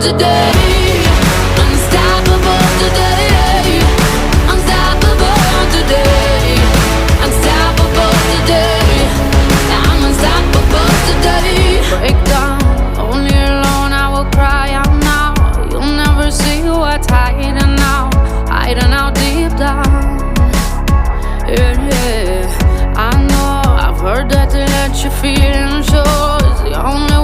today. Unstoppable today. Unstoppable today. Unstoppable today. I'm unstoppable today. Break down, only alone I will cry out now. You'll never see what's hiding out deep down. Yeah, yeah. I know I've heard that to let your feelings show is the only